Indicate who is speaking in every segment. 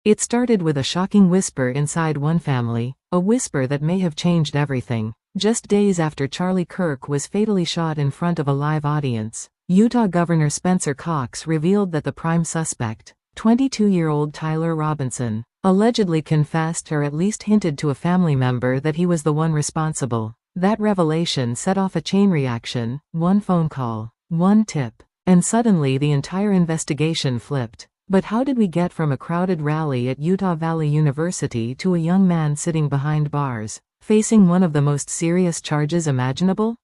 Speaker 1: It started with a shocking whisper inside one family, a whisper that may have changed everything. Just days after Charlie Kirk was fatally shot in front of a live audience, Utah Governor Spencer Cox revealed that the prime suspect, 22-year-old Tyler Robinson, allegedly confessed or at least hinted to a family member that he was the one responsible. That revelation set off a chain reaction, one phone call, one tip, and suddenly the entire investigation flipped. But how did we get from a crowded rally at Utah Valley University to a young man sitting behind bars, facing one of the most serious charges imaginable?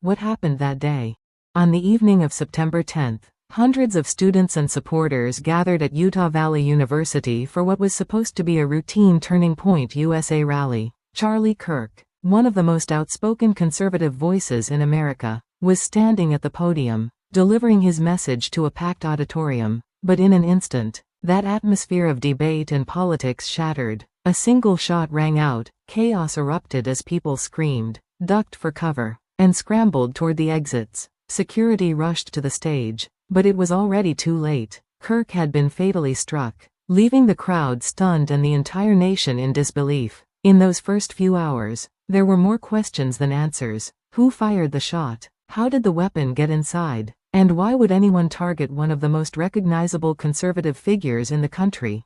Speaker 1: What happened that day? On the evening of September 10th, hundreds of students and supporters gathered at Utah Valley University for what was supposed to be a routine Turning Point USA rally. Charlie Kirk, one of the most outspoken conservative voices in America, was standing at the podium, delivering his message to a packed auditorium. But in an instant, that atmosphere of debate and politics shattered. A single shot rang out, chaos erupted as people screamed, ducked for cover, and scrambled toward the exits. Security rushed to the stage, but it was already too late. Kirk had been fatally struck, leaving the crowd stunned and the entire nation in disbelief. In those first few hours, there were more questions than answers. Who fired the shot? How did the weapon get inside? And why would anyone target one of the most recognizable conservative figures in the country?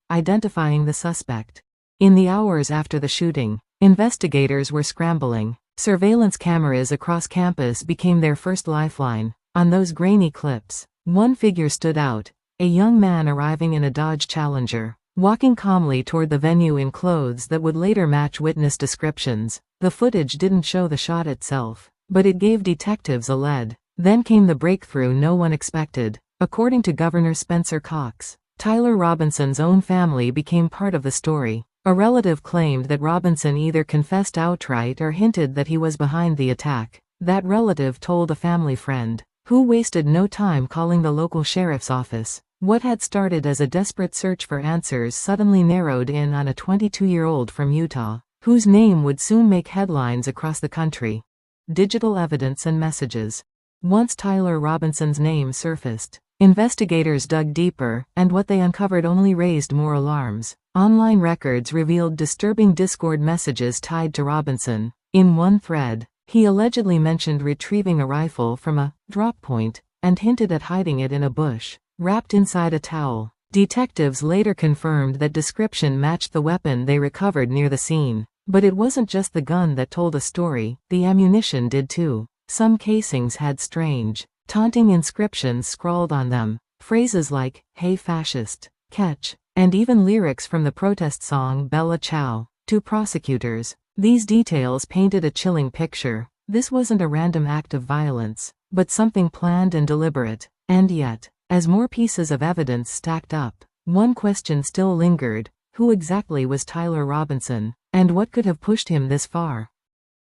Speaker 1: Identifying the suspect. In the hours after the shooting, investigators were scrambling. Surveillance cameras across campus became their first lifeline. On those grainy clips, one figure stood out, a young man arriving in a Dodge Challenger, walking calmly toward the venue in clothes that would later match witness descriptions. The footage didn't show the shot itself, but it gave detectives a lead. Then came the breakthrough no one expected. According to Governor Spencer Cox, Tyler Robinson's own family became part of the story. A relative claimed that Robinson either confessed outright or hinted that he was behind the attack. That relative told a family friend, who wasted no time calling the local sheriff's office. What had started as a desperate search for answers suddenly narrowed in on a 22-year-old from Utah, whose name would soon make headlines across the country. Digital evidence and messages. Once Tyler Robinson's name surfaced, investigators dug deeper, and what they uncovered only raised more alarms. Online records revealed disturbing Discord messages tied to Robinson. In one thread, he allegedly mentioned retrieving a rifle from a drop point, and hinted at hiding it in a bush, wrapped inside a towel. Detectives later confirmed that description matched the weapon they recovered near the scene. But it wasn't just the gun that told a story, the ammunition did too. Some casings had strange, taunting inscriptions scrawled on them, phrases like, "Hey fascist," "Catch," and even lyrics from the protest song Bella Ciao. To prosecutors, these details painted a chilling picture. This wasn't a random act of violence, but something planned and deliberate. And yet, as more pieces of evidence stacked up, one question still lingered: who exactly was Tyler Robinson, and what could have pushed him this far?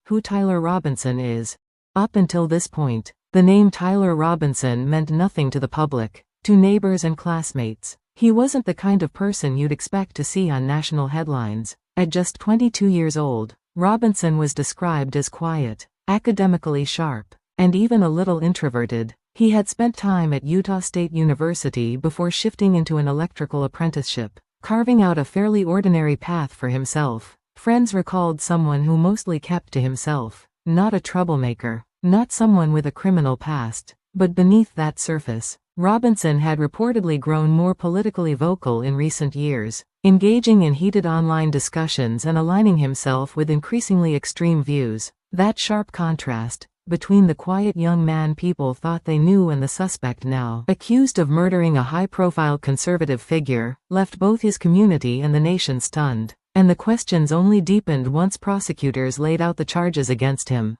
Speaker 1: Who Tyler Robinson is. Up until this point, the name Tyler Robinson meant nothing to the public, to neighbors and classmates. He wasn't the kind of person you'd expect to see on national headlines. At just 22 years old, Robinson was described as quiet, academically sharp, and even a little introverted. He had spent time at Utah State University before shifting into an electrical apprenticeship, carving out a fairly ordinary path for himself. Friends recalled someone who mostly kept to himself, not a troublemaker, not someone with a criminal past. But beneath that surface, Robinson had reportedly grown more politically vocal in recent years, engaging in heated online discussions and aligning himself with increasingly extreme views. That sharp contrast between the quiet young man people thought they knew and the suspect now accused of murdering a high-profile conservative figure left both his community and the nation stunned. And the questions only deepened once prosecutors laid out the charges against him.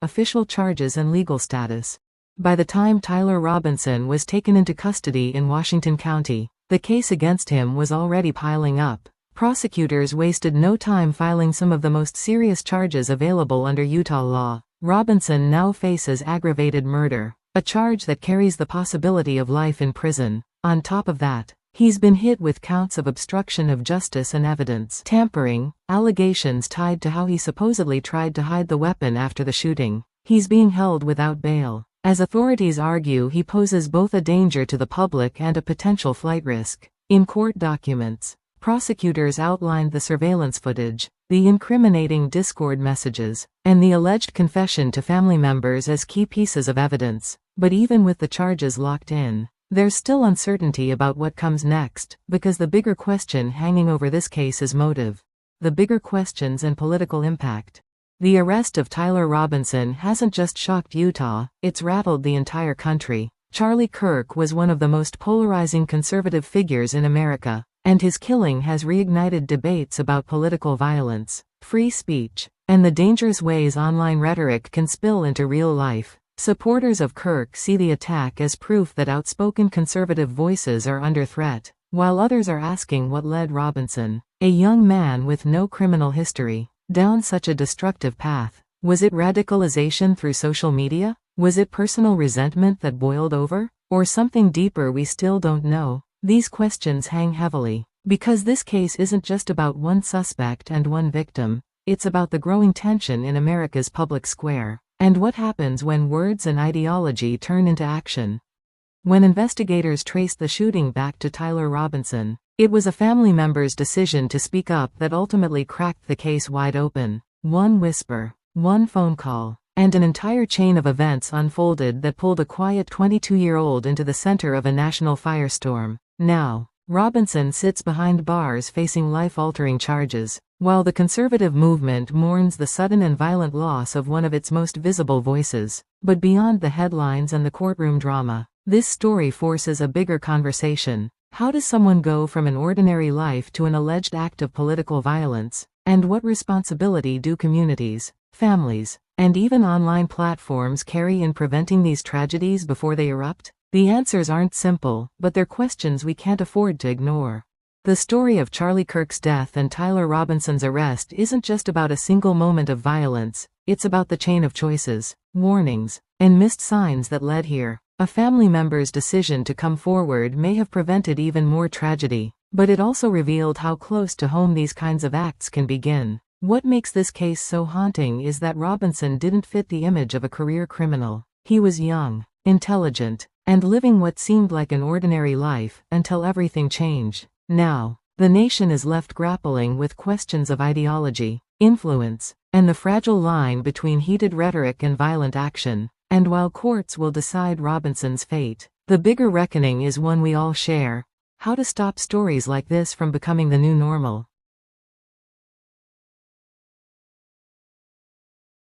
Speaker 1: Official charges and legal status. By the time Tyler Robinson was taken into custody in Washington County, the case against him was already piling up. Prosecutors wasted no time filing some of the most serious charges available under Utah law. Robinson now faces aggravated murder, a charge that carries the possibility of life in prison. On top of that, he's been hit with counts of obstruction of justice and evidence tampering, allegations tied to how he supposedly tried to hide the weapon after the shooting. He's being held without bail. As authorities argue, he poses both a danger to the public and a potential flight risk. In court documents, Prosecutors outlined the surveillance footage, the incriminating Discord messages, and the alleged confession to family members as key pieces of evidence. But even with the charges locked in, there's still uncertainty about what comes next, because the bigger question hanging over this case is motive. The bigger questions and political impact. The arrest of Tyler Robinson hasn't just shocked Utah, it's rattled the entire country. Charlie Kirk was one of the most polarizing conservative figures in America, and his killing has reignited debates about political violence, free speech, and the dangerous ways online rhetoric can spill into real life. Supporters of Kirk see the attack as proof that outspoken conservative voices are under threat, while others are asking what led Robinson, a young man with no criminal history, down such a destructive path. Was it radicalization through social media? Was it personal resentment that boiled over? Or something deeper we still don't know? These questions hang heavily, because this case isn't just about one suspect and one victim, it's about the growing tension in America's public square, and what happens when words and ideology turn into action. When investigators traced the shooting back to Tyler Robinson, it was a family member's decision to speak up that ultimately cracked the case wide open. One whisper, one phone call, and an entire chain of events unfolded that pulled a quiet 22-year-old into the center of a national firestorm. Now, Robinson sits behind bars facing life-altering charges, while the conservative movement mourns the sudden and violent loss of one of its most visible voices. But beyond the headlines and the courtroom drama, this story forces a bigger conversation. How does someone go from an ordinary life to an alleged act of political violence? And what responsibility do communities, families, and even online platforms carry in preventing these tragedies before they erupt? The answers aren't simple, but they're questions we can't afford to ignore. The story of Charlie Kirk's death and Tyler Robinson's arrest isn't just about a single moment of violence, it's about the chain of choices, warnings, and missed signs that led here. A family member's decision to come forward may have prevented even more tragedy, but it also revealed how close to home these kinds of acts can begin. What makes this case so haunting is that Robinson didn't fit the image of a career criminal. He was young, intelligent, and living what seemed like an ordinary life, until everything changed. Now, the nation is left grappling with questions of ideology, influence, and the fragile line between heated rhetoric and violent action. And while courts will decide Robinson's fate, the bigger reckoning is one we all share. How to stop stories like this from becoming the new normal.